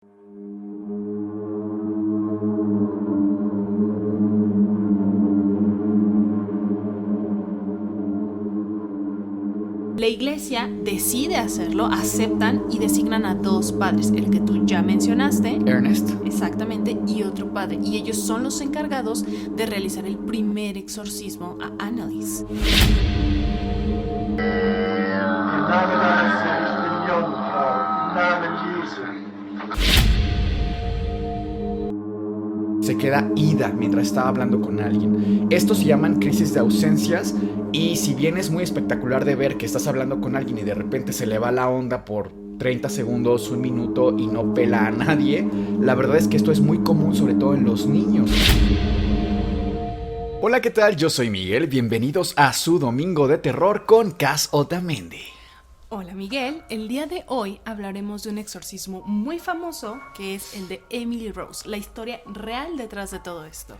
La iglesia decide hacerlo, aceptan y designan a dos padres, el que tú ya mencionaste, Ernest. exactamente, y otro padre, y ellos son los encargados de realizar el primer exorcismo a Annalise. Im Namen deines Sohnes, den Jungfrau, im Namen Jesu. Se queda ida mientras está hablando con alguien. Estos se llaman crisis de ausencias y si bien es muy espectacular de ver que estás hablando con alguien y de repente se le va la onda por 30 segundos, un minuto y no pela a nadie, la verdad es que esto es muy común sobre todo en los niños. Hola, ¿qué tal? Yo soy Miguel, bienvenidos a su Domingo de Terror con Cas Otamendi. Hola Miguel, el día de hoy hablaremos de un exorcismo muy famoso que es el de Emily Rose, la historia real detrás de todo esto.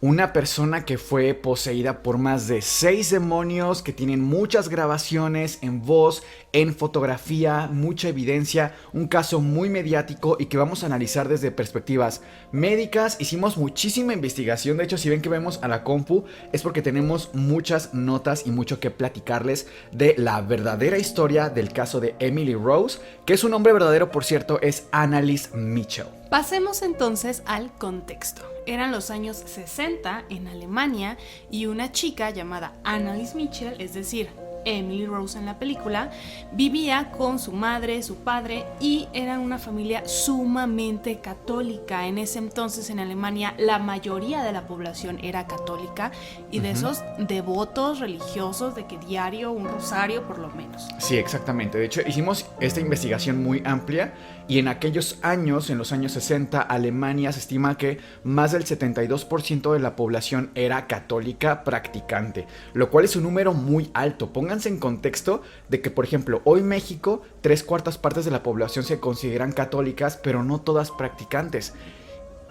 Una persona que fue poseída por más de 6 demonios, que tienen muchas grabaciones en voz, en fotografía, mucha evidencia, un caso muy mediático y que vamos a analizar desde perspectivas médicas. Hicimos muchísima investigación, de hecho si ven que vemos a la compu es porque tenemos muchas notas y mucho que platicarles de la verdadera historia del caso de Emily Rose, que su nombre verdadero por cierto es Annalise Mitchell. Pasemos entonces al contexto. Eran los años 60 en Alemania y una chica llamada Annalise Mitchell, es decir, Emily Rose en la película, vivía con su madre, su padre y eran una familia sumamente católica. En ese entonces en Alemania la mayoría de la población era católica y de esos devotos religiosos de que diario un rosario por lo menos. Sí, exactamente. De hecho, hicimos esta investigación muy amplia y en aquellos años, en los años 60, Alemania se estima que más del 72% de la población era católica practicante, lo cual es un número muy alto. Pónganse en contexto de que, por ejemplo, hoy México, 3/4 partes de la población se consideran católicas, pero no todas practicantes.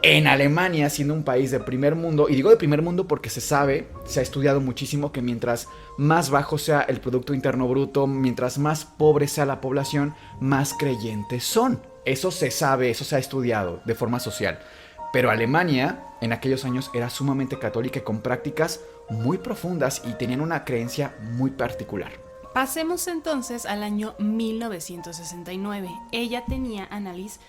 En Alemania, siendo un país de primer mundo, y digo de primer mundo porque se ha estudiado muchísimo que mientras más bajo sea el Producto Interno Bruto, mientras más pobre sea la población, más creyentes son. Eso se sabe, eso se ha estudiado de forma social. Pero Alemania, en aquellos años, era sumamente católica y con prácticas muy profundas y tenían una creencia muy particular. Pasemos entonces al año 1969. Ella tenía, Annalise,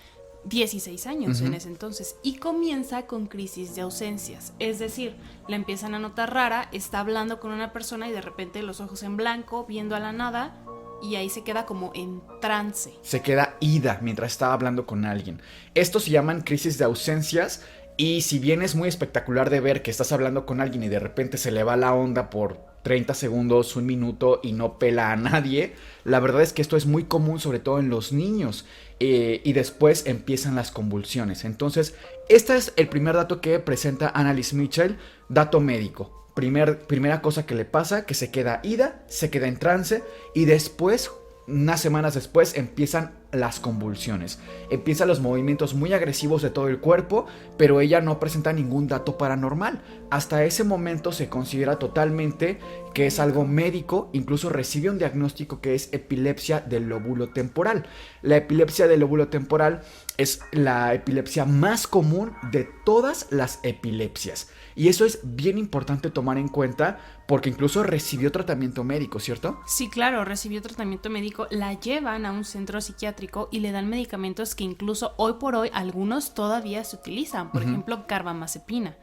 16 años en ese entonces y comienza con crisis de ausencias, es decir, la empiezan a notar rara, está hablando con una persona y de repente los ojos en blanco, viendo a la nada y ahí se queda como en trance. Se queda ida mientras está hablando con alguien. Estos se llaman crisis de ausencias y si bien es muy espectacular de ver que estás hablando con alguien y de repente se le va la onda por 30 segundos, un minuto y no pela a nadie, la verdad es que esto es muy común sobre todo en los niños y después empiezan las convulsiones. Entonces, este es el primer dato que presenta Annalise Mitchell, dato médico. Primera cosa que le pasa, que se queda ida, se queda en trance y después, unas semanas después, empiezan las convulsiones. Empiezan los movimientos muy agresivos de todo el cuerpo, pero ella no presenta ningún dato paranormal. Hasta ese momento se considera totalmente que es algo médico, incluso recibe un diagnóstico que es epilepsia del lóbulo temporal. La epilepsia del lóbulo temporal es la epilepsia más común de todas las epilepsias. Y eso es bien importante tomar en cuenta porque incluso recibió tratamiento médico, ¿cierto? Sí, claro, recibió tratamiento médico, la llevan a un centro psiquiátrico y le dan medicamentos que incluso hoy por hoy algunos todavía se utilizan, por ejemplo, carbamazepina.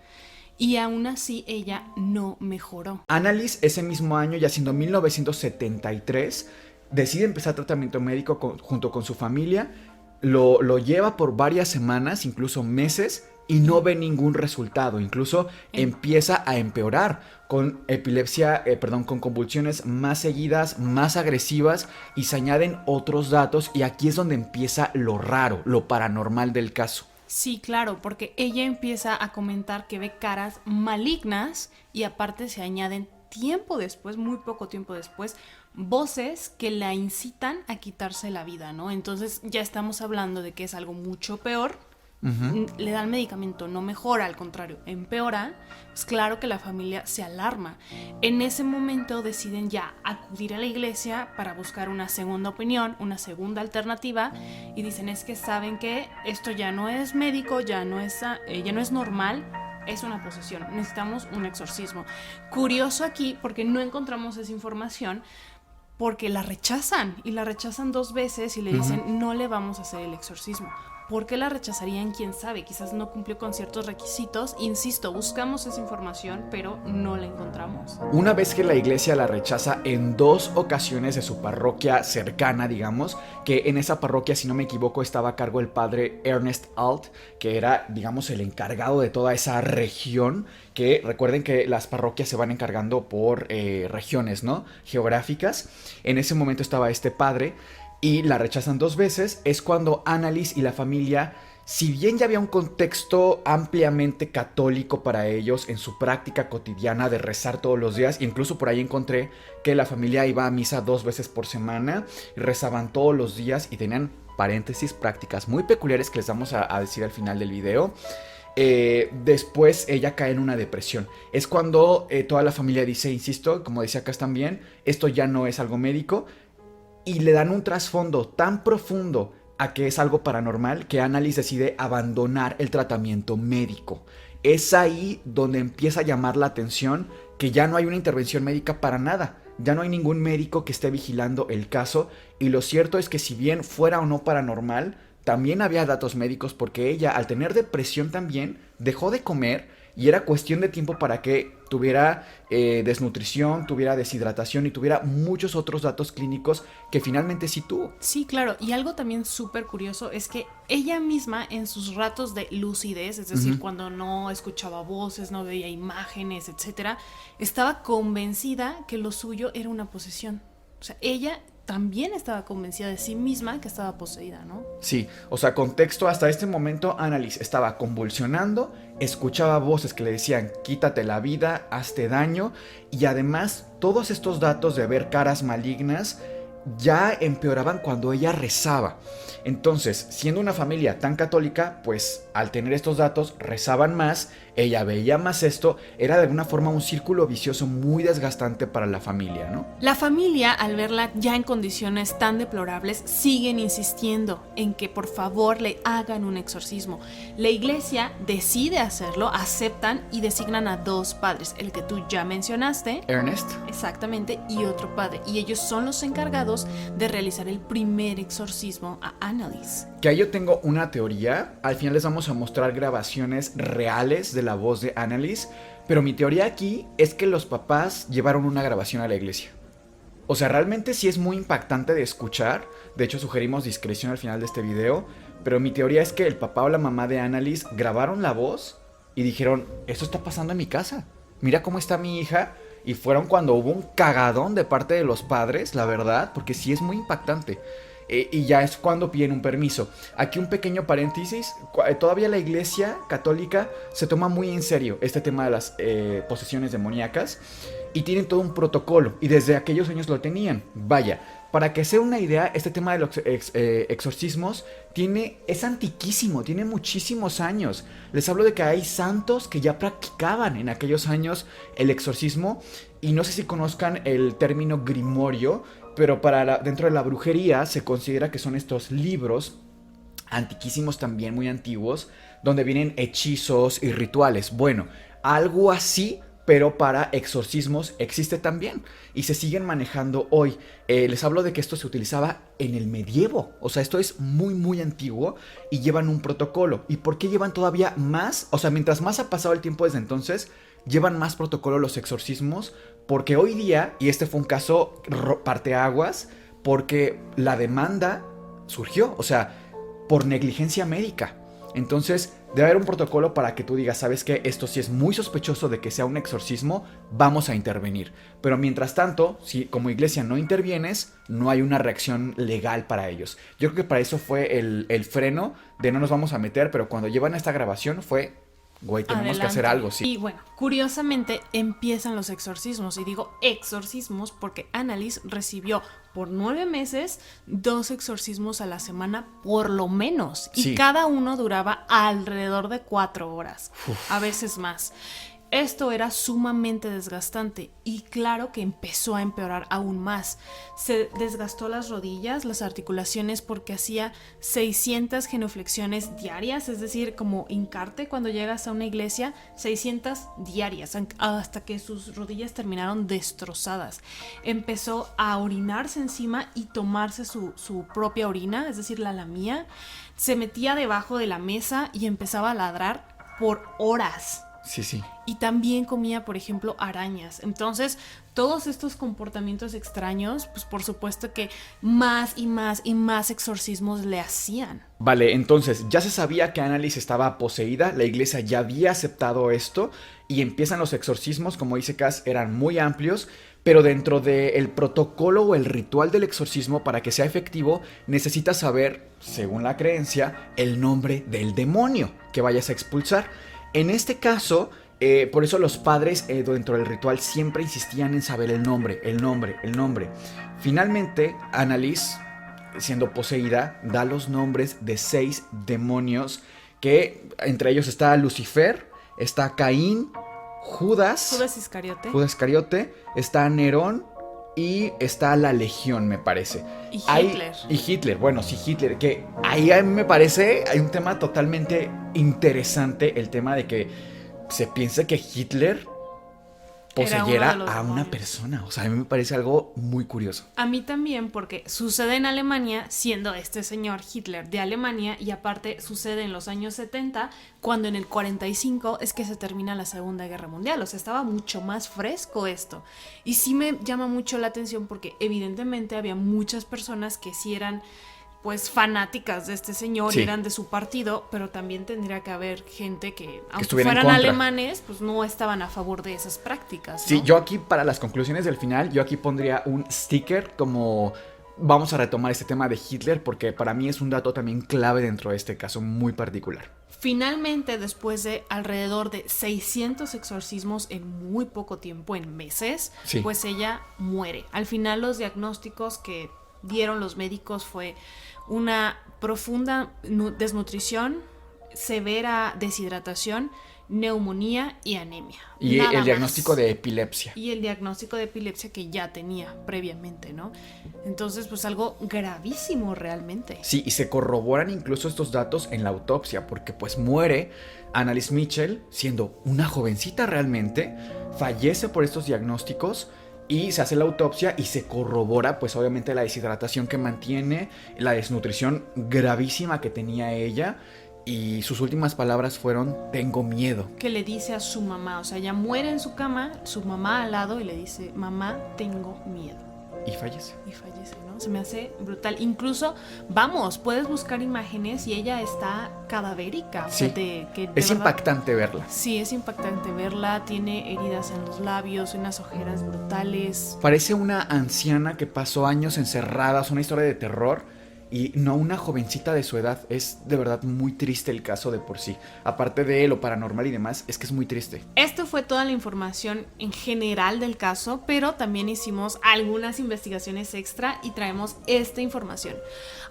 Y aún así ella no mejoró. Annalise ese mismo año, ya siendo 1973, decide empezar tratamiento médico junto con su familia. Lo lleva por varias semanas, incluso meses, y no ve ningún resultado. Incluso empieza a empeorar con epilepsia, con convulsiones más seguidas, más agresivas, y se añaden otros datos y aquí es donde empieza lo raro, lo paranormal del caso. Sí, claro, porque ella empieza a comentar que ve caras malignas y aparte se añaden tiempo después, muy poco tiempo después, voces que la incitan a quitarse la vida, ¿no? Entonces ya estamos hablando de que es algo mucho peor le dan medicamento, no mejora, al contrario, empeora, es claro que la familia se alarma. En ese momento deciden ya acudir a la iglesia para buscar una segunda opinión, una segunda alternativa, y dicen, es que saben que esto ya no es médico, ya no es normal, es una posesión, necesitamos un exorcismo. Curioso aquí, porque no encontramos esa información, porque la rechazan, y la rechazan 2 veces y le dicen, no le vamos a hacer el exorcismo. ¿Por qué la rechazarían? ¿Quién sabe? Quizás no cumplió con ciertos requisitos. Insisto, buscamos esa información, pero no la encontramos. Una vez que la iglesia la rechaza en 2 ocasiones de su parroquia cercana, digamos, que en esa parroquia, si no me equivoco, estaba a cargo el padre Ernest Alt, que era, digamos, el encargado de toda esa región, que recuerden que las parroquias se van encargando por regiones, ¿no? Geográficas. En ese momento estaba este padre, y la rechazan 2 veces. Es cuando Annalise y la familia, si bien ya había un contexto ampliamente católico para ellos en su práctica cotidiana de rezar todos los días, incluso por ahí encontré que la familia iba a misa 2 veces por semana, rezaban todos los días y tenían, paréntesis, prácticas muy peculiares que les vamos a decir al final del video. Después ella cae en una depresión. Es cuando toda la familia dice, insisto, como decía acá también, esto ya no es algo médico, y le dan un trasfondo tan profundo a que es algo paranormal que Annalise decide abandonar el tratamiento médico. Es ahí donde empieza a llamar la atención que ya no hay una intervención médica para nada. Ya no hay ningún médico que esté vigilando el caso, y lo cierto es que si bien fuera o no paranormal, también había datos médicos, porque ella, al tener depresión también, dejó de comer, y era cuestión de tiempo para que tuviera desnutrición, tuviera deshidratación y tuviera muchos otros datos clínicos que finalmente sí tuvo. Sí, claro, y algo también súper curioso es que ella misma, en sus ratos de lucidez, es decir, cuando no escuchaba voces, no veía imágenes, etcétera, estaba convencida que lo suyo era una posesión. O sea, ella también estaba convencida de sí misma que estaba poseída, ¿no? Sí, o sea, contexto, hasta este momento Annalise estaba convulsionando, escuchaba voces que le decían, quítate la vida, hazte daño, y además todos estos datos de ver caras malignas ya empeoraban cuando ella rezaba. Entonces, siendo una familia tan católica, pues al tener estos datos rezaban más, ella veía más esto, era de alguna forma un círculo vicioso muy desgastante para la familia, ¿no? La familia, al verla ya en condiciones tan deplorables, siguen insistiendo en que por favor le hagan un exorcismo. La iglesia decide hacerlo, aceptan y designan a 2 padres, el que tú ya mencionaste, Ernest. exactamente, y otro padre, y ellos son los encargados de realizar el primer exorcismo a Annalise. Que ahí yo tengo una teoría. Al final les vamos a mostrar grabaciones reales de la voz de Annalise, pero mi teoría aquí es que los papás llevaron una grabación a la iglesia. O sea, realmente sí es muy impactante de escuchar. De hecho, sugerimos discreción al final de este video, pero mi teoría es que el papá o la mamá de Annalise grabaron la voz y dijeron, esto está pasando en mi casa, mira cómo está mi hija. Y fueron cuando hubo un cagadón de parte de los padres, la verdad, porque sí es muy impactante. Y ya es cuando piden un permiso. Aquí un pequeño paréntesis, todavía la iglesia católica se toma muy en serio este tema de las posesiones demoníacas, y tienen todo un protocolo, y desde aquellos años lo tenían. Vaya, para que sea una idea, este tema de los exorcismos es antiquísimo, tiene muchísimos años. Les hablo de que hay santos que ya practicaban en aquellos años el exorcismo, y no sé si conozcan el término grimorio, pero dentro de la brujería se considera que son estos libros antiquísimos también, muy antiguos, donde vienen hechizos y rituales. Bueno, algo así, pero para exorcismos existe también, y se siguen manejando hoy. Les hablo de que esto se utilizaba en el medievo, o sea, esto es muy muy antiguo, y llevan un protocolo. ¿Y por qué llevan todavía más? O sea, mientras más ha pasado el tiempo desde entonces, llevan más protocolo los exorcismos, porque hoy día, y este fue un caso parteaguas, porque la demanda surgió, o sea, por negligencia médica. Entonces, debe haber un protocolo para que tú digas, ¿sabes qué? Esto sí es muy sospechoso de que sea un exorcismo, vamos a intervenir. Pero mientras tanto, si como iglesia no intervienes, no hay una reacción legal para ellos. Yo creo que para eso fue el freno de no nos vamos a meter, pero cuando llevan esta grabación fue güey, tenemos que Adelante. hacer algo, sí. Y bueno, curiosamente empiezan los exorcismos. Y digo exorcismos porque Annalise recibió por 9 meses 2 exorcismos a la semana por lo menos. Y Sí. cada uno duraba alrededor de 4 horas, a veces más. Esto era sumamente desgastante y claro que empezó a empeorar aún más. Se desgastó las rodillas, las articulaciones porque hacía 600 genuflexiones diarias, es decir, como hincarte cuando llegas a una iglesia, 600 diarias, hasta que sus rodillas terminaron destrozadas. Empezó a orinarse encima y tomarse su propia orina, es decir, la lamía. Se metía debajo de la mesa y empezaba a ladrar por horas. Sí, sí. Y también comía, por ejemplo, arañas. Entonces, todos estos comportamientos extraños, pues por supuesto que más y más y más exorcismos le hacían. Vale, entonces ya se sabía que Annalise estaba poseída, la iglesia ya había aceptado esto y empiezan los exorcismos, como dice Cass, eran muy amplios, pero dentro del protocolo o el ritual del exorcismo, para que sea efectivo, necesitas saber, según la creencia, el nombre del demonio que vayas a expulsar. En este caso, por eso los padres dentro del ritual siempre insistían en saber el nombre. Finalmente, Annalise, siendo poseída, da los nombres de 6 demonios, que entre ellos está Lucifer, está Caín, Judas Iscariote, está Nerón y está la Legión, me parece. Y Hitler. Hitler, bueno, sí, Hitler, que ahí a mí me parece, hay un tema totalmente interesante, el tema de que se piensa que Hitler poseyera a una persona. O sea, a mí me parece algo muy curioso. A mí también, porque sucede en Alemania, siendo este señor Hitler de Alemania, y aparte sucede en los años 70, cuando en el 45 es que se termina la Segunda Guerra Mundial. O sea, estaba mucho más fresco esto. Y sí me llama mucho la atención porque evidentemente había muchas personas que sí eran pues fanáticas de este señor, sí, y eran de su partido, pero también tendría que haber gente que aunque estuviera fueran en contra. alemanes, pues no estaban a favor de esas prácticas, ¿no? Sí, yo aquí para las conclusiones del final, yo aquí pondría un sticker como vamos a retomar este tema de Hitler, porque para mí es un dato también clave dentro de este caso muy particular. Finalmente, después de alrededor de 600 exorcismos en muy poco tiempo, en meses, sí, pues ella muere. Al final los diagnósticos que dieron los médicos fue una profunda desnutrición, severa deshidratación, neumonía y anemia. Y Nada el diagnóstico más. de epilepsia. Y el diagnóstico de epilepsia que ya tenía previamente, ¿no? Entonces, pues algo gravísimo realmente. Sí, y se corroboran incluso estos datos en la autopsia, porque pues muere Annalise Mitchell siendo una jovencita realmente, fallece por estos diagnósticos. Y se hace la autopsia y se corrobora pues obviamente la deshidratación que mantiene, la desnutrición gravísima que tenía ella, y sus últimas palabras fueron: tengo miedo. Que le dice a su mamá, o sea, ella muere en su cama, su mamá al lado, y le dice: mamá, tengo miedo. Y fallece. Y fallece, ¿no? Se me hace brutal. Incluso, vamos, puedes buscar imágenes y ella está cadavérica. Sí, o sea, es verdad, impactante verla. Sí, es impactante verla. Tiene heridas en los labios, unas ojeras brutales. Parece una anciana que pasó años encerrada, es una historia de terror. Y no una jovencita de su edad. Es de verdad muy triste el caso de por sí. Aparte de lo paranormal y demás, es que es muy triste. Esto fue toda la información en general del caso, pero también hicimos algunas investigaciones extra y traemos esta información.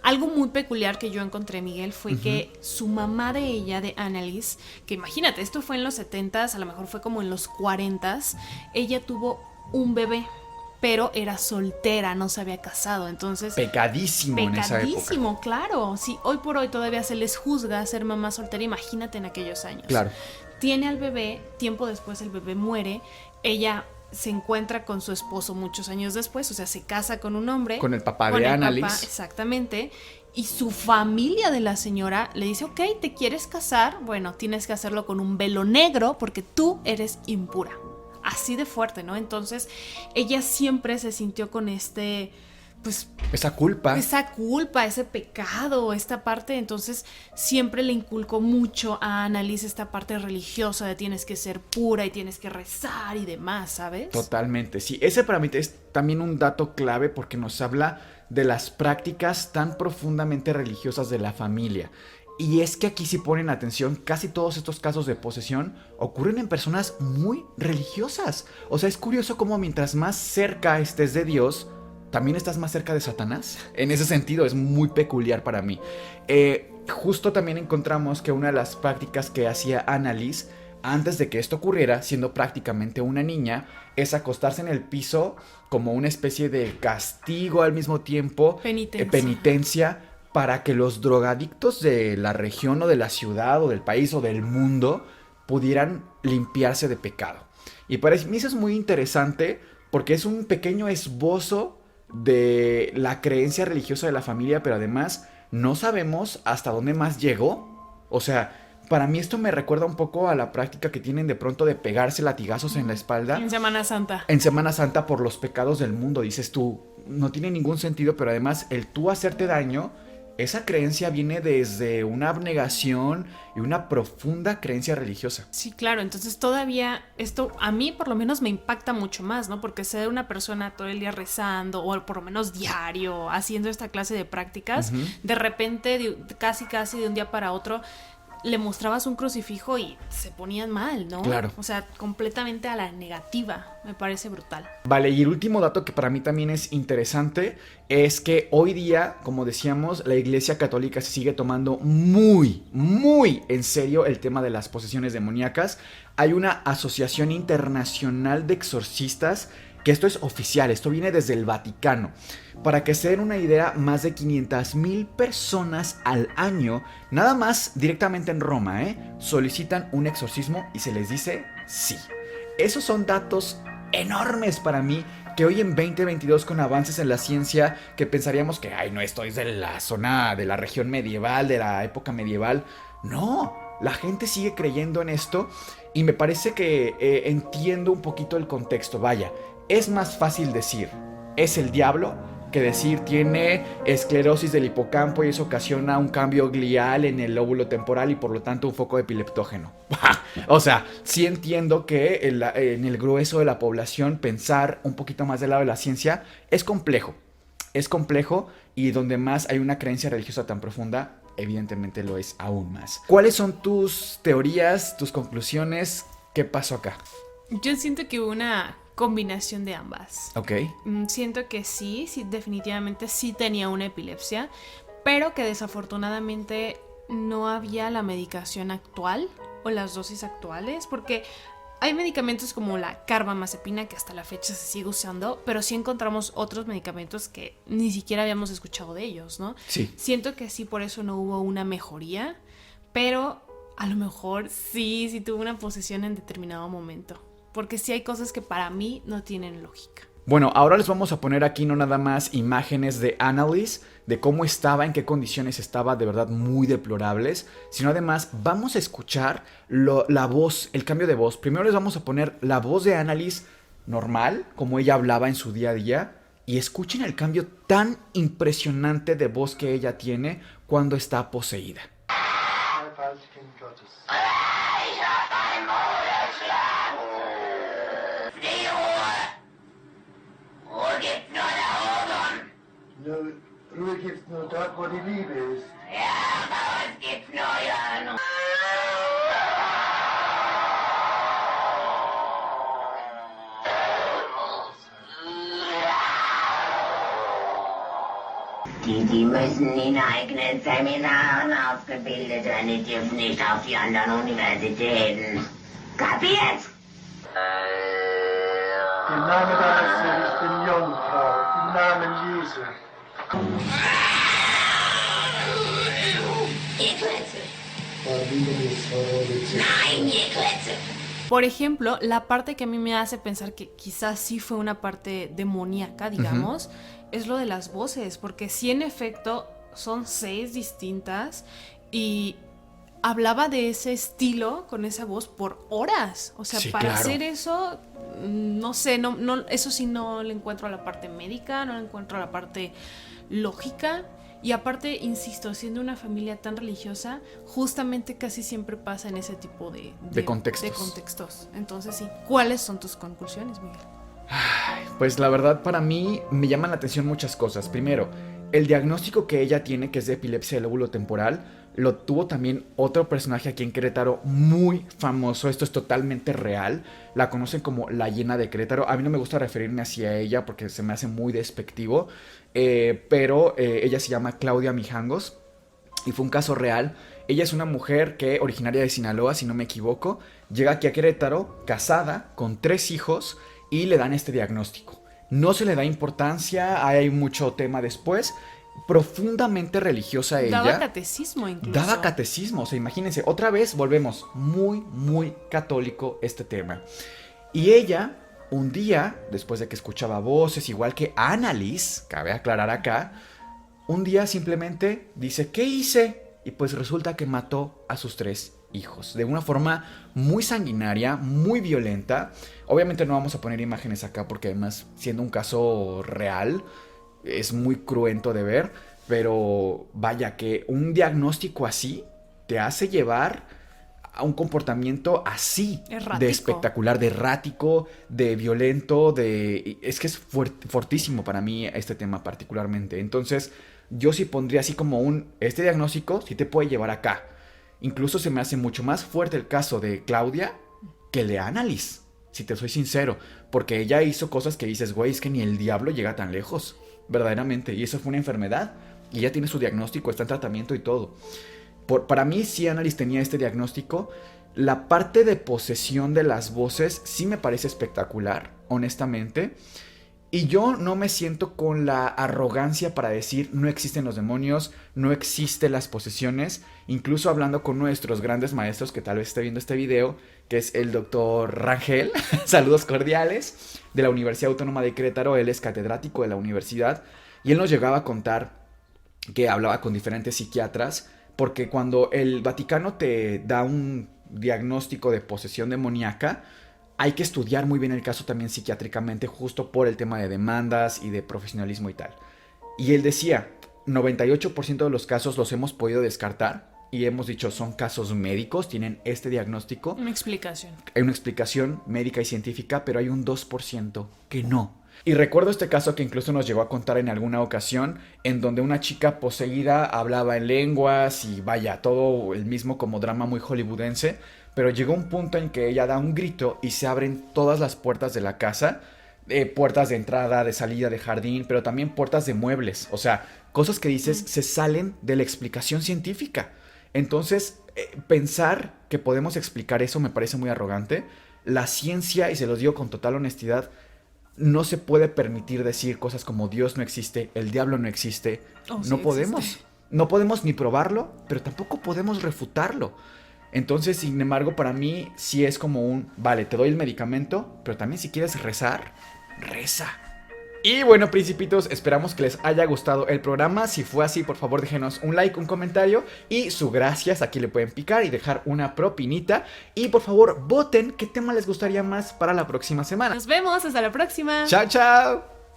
Algo muy peculiar que yo encontré, Miguel, fue que su mamá de ella, de Annalise, que imagínate, esto fue en los 70s, a lo mejor fue como en los 40s, ella tuvo un bebé, pero era soltera, no se había casado, entonces... Pecadísimo en esa época. Pecadísimo, claro. Sí, hoy por hoy todavía se les juzga ser mamá soltera, imagínate en aquellos años. Claro. Tiene al bebé, tiempo después el bebé muere, ella se encuentra con su esposo muchos años después, o sea, se casa con un hombre. Con el papá de Annalise. Exactamente. Y su familia de la señora le dice: ok, ¿te quieres casar? Bueno, tienes que hacerlo con un velo negro porque tú eres impura. Así de fuerte, ¿no? Entonces, ella siempre se sintió con pues... esa culpa, ese pecado, esta parte. Entonces, siempre le inculcó mucho a Annalise esta parte religiosa de tienes que ser pura y tienes que rezar y demás, ¿sabes? Totalmente, sí. Ese para mí es también un dato clave porque nos habla de las prácticas tan profundamente religiosas de la familia. Y es que aquí si ponen atención, casi todos estos casos de posesión ocurren en personas muy religiosas. O sea, es curioso cómo mientras más cerca estés de Dios, también estás más cerca de Satanás. En ese sentido es muy peculiar para mí. Justo también encontramos que una de las prácticas que hacía Annalise antes de que esto ocurriera, siendo prácticamente una niña, es acostarse en el piso como una especie de castigo al mismo tiempo, penitencia, para que los drogadictos de la región o de la ciudad o del país o del mundo pudieran limpiarse de pecado. Y para mí eso es muy interesante porque es un pequeño esbozo de la creencia religiosa de la familia, pero además no sabemos hasta dónde más llegó. O sea, para mí esto me recuerda un poco a la práctica que tienen de pronto de pegarse latigazos en la espalda. En Semana Santa. En Semana Santa por los pecados del mundo, dices tú. No tiene ningún sentido, pero además el tú hacerte daño, esa creencia viene desde una abnegación y una profunda creencia religiosa. Sí, claro, entonces todavía esto a mí por lo menos me impacta mucho más, ¿no? Porque ser una persona todo el día rezando o por lo menos diario haciendo esta clase de prácticas, de repente, casi de un día para otro, le mostrabas un crucifijo y se ponían mal, ¿no? Claro. O sea, completamente a la negativa. Me parece brutal. Vale, y el último dato que para mí también es interesante es que hoy día, como decíamos, la Iglesia Católica se sigue tomando muy, muy en serio el tema de las posesiones demoníacas. Hay una asociación internacional de exorcistas que esto es oficial, esto viene desde el Vaticano. Para que se den una idea, más de 500,000 personas al año, nada más directamente en Roma, solicitan un exorcismo y se les dice sí. Esos son datos enormes para mí, que hoy en 2022 con avances en la ciencia, que pensaríamos que, ay, no, esto es de la zona, de la región medieval, de la época medieval. No, la gente sigue creyendo en esto y me parece que entiendo un poquito el contexto. Vaya, es más fácil decir, es el diablo, que decir tiene esclerosis del hipocampo y eso ocasiona un cambio glial en el lóbulo temporal y por lo tanto un foco epileptógeno. O sea, sí entiendo que en el grueso de la población pensar un poquito más del lado de la ciencia es complejo. Es complejo y donde más hay una creencia religiosa tan profunda, evidentemente lo es aún más. ¿Cuáles son tus teorías, tus conclusiones? ¿Qué pasó acá? Yo siento que hubo una combinación de ambas. Ok. Siento que sí, definitivamente sí tenía una epilepsia, pero que desafortunadamente no había la medicación actual o las dosis actuales, porque hay medicamentos como la carbamazepina que hasta la fecha se sigue usando, pero sí encontramos otros medicamentos que ni siquiera habíamos escuchado de ellos, ¿no? Sí. Siento que sí, por eso no hubo una mejoría, pero a lo mejor sí tuvo una posesión en determinado momento. Porque sí hay cosas que para mí no tienen lógica. Bueno, ahora les vamos a poner aquí no nada más imágenes de Annalise, de cómo estaba, en qué condiciones estaba, de verdad muy deplorables, sino además vamos a escuchar la voz, el cambio de voz. Primero les vamos a poner la voz de Annalise normal, como ella hablaba en su día a día, y escuchen el cambio tan impresionante de voz que ella tiene cuando está poseída. Ruhe gibt's nur dort, wo die Liebe ist. Ja, aber es gibt's nur ja nur. Die müssen in eigenen Seminaren ausgebildet werden, die dürfen nicht auf die anderen Universitäten. Kapiert? Im Namen deines Sohnes, ich bin Jungfrau, im Namen Jesu. Ihr Klötze. Nein, ihr Klötze. Por ejemplo, la parte que a mí me hace pensar que quizás sí fue una parte demoníaca, digamos, es lo de las voces, porque sí en efecto son 6 distintas y hablaba de ese estilo con esa voz por horas. O sea, sí, para claro. hacer eso, no sé, no, eso sí no le encuentro a la parte médica, no le encuentro a la parte lógica. Y aparte, insisto, siendo una familia tan religiosa, justamente casi siempre pasa en ese tipo de contextos. Entonces sí, ¿cuáles son tus conclusiones, Miguel? Pues la verdad para mí me llaman la atención muchas cosas. Primero, el diagnóstico que ella tiene, que es de epilepsia del lóbulo temporal, lo tuvo también otro personaje aquí en Querétaro muy famoso. Esto es totalmente real. La conocen como la Hiena de Querétaro. A mí no me gusta referirme hacia ella porque se me hace muy despectivo. Pero ella se llama Claudia Mijangos y fue un caso real. Ella es una mujer que, originaria de Sinaloa, si no me equivoco, llega aquí a Querétaro, casada, con 3 hijos, y le dan este diagnóstico. No se le da importancia, hay mucho tema después. Profundamente religiosa ella. Daba catecismo incluso. Daba catecismo, o sea, imagínense, otra vez volvemos, muy, muy católico este tema. Y ella, un día, después de que escuchaba voces, igual que Annalise, cabe aclarar acá, un día simplemente dice, ¿qué hice? Y pues resulta que mató a sus 3 hijos, de una forma muy sanguinaria, muy violenta. Obviamente no vamos a poner imágenes acá porque además, siendo un caso real, es muy cruento de ver, pero vaya que un diagnóstico así te hace llevar a un comportamiento así, Errático. de espectacular, de errático, de violento, es que es fortísimo para mí este tema particularmente. Entonces yo sí pondría así como este diagnóstico sí te puede llevar acá. Incluso se me hace mucho más fuerte el caso de Claudia que el de Annalise, si te soy sincero, porque ella hizo cosas que dices, güey, es que ni el diablo llega tan lejos, verdaderamente, y eso fue una enfermedad, y ella tiene su diagnóstico, está en tratamiento y todo. Para mí, sí, Annalise tenía este diagnóstico. La parte de posesión de las voces sí me parece espectacular, honestamente. Y yo no me siento con la arrogancia para decir no existen los demonios, no existen las posesiones. Incluso hablando con nuestros grandes maestros que tal vez esté viendo este video, que es el doctor Rangel, saludos cordiales, de la Universidad Autónoma de Querétaro. Él es catedrático de la universidad y él nos llegaba a contar que hablaba con diferentes psiquiatras, porque cuando el Vaticano te da un diagnóstico de posesión demoníaca, hay que estudiar muy bien el caso también psiquiátricamente, justo por el tema de demandas y de profesionalismo y tal. Y él decía, 98% de los casos los hemos podido descartar y hemos dicho son casos médicos, tienen este diagnóstico. Una explicación. Hay una explicación médica y científica, pero hay un 2% que no. Y recuerdo este caso que incluso nos llegó a contar en alguna ocasión, en donde una chica poseída hablaba en lenguas y vaya, todo el mismo como drama muy hollywoodense. Pero llegó un punto en que ella da un grito y se abren todas las puertas de la casa. Puertas de entrada, de salida, de jardín, pero también puertas de muebles. O sea, cosas que dices se salen de la explicación científica. Entonces, pensar que podemos explicar eso me parece muy arrogante. La ciencia, y se los digo con total honestidad, no se puede permitir decir cosas como Dios no existe, el diablo no existe. Oh, sí, no podemos. existe. No podemos ni probarlo, pero tampoco podemos refutarlo. Entonces, sin embargo, para mí sí es como vale, te doy el medicamento, pero también si quieres rezar, reza. Y bueno, principitos, esperamos que les haya gustado el programa. Si fue así, por favor déjenos un like, un comentario y su gracias. Aquí le pueden picar y dejar una propinita. Y por favor, voten qué tema les gustaría más para la próxima semana. Nos vemos, hasta la próxima. Chao, chao.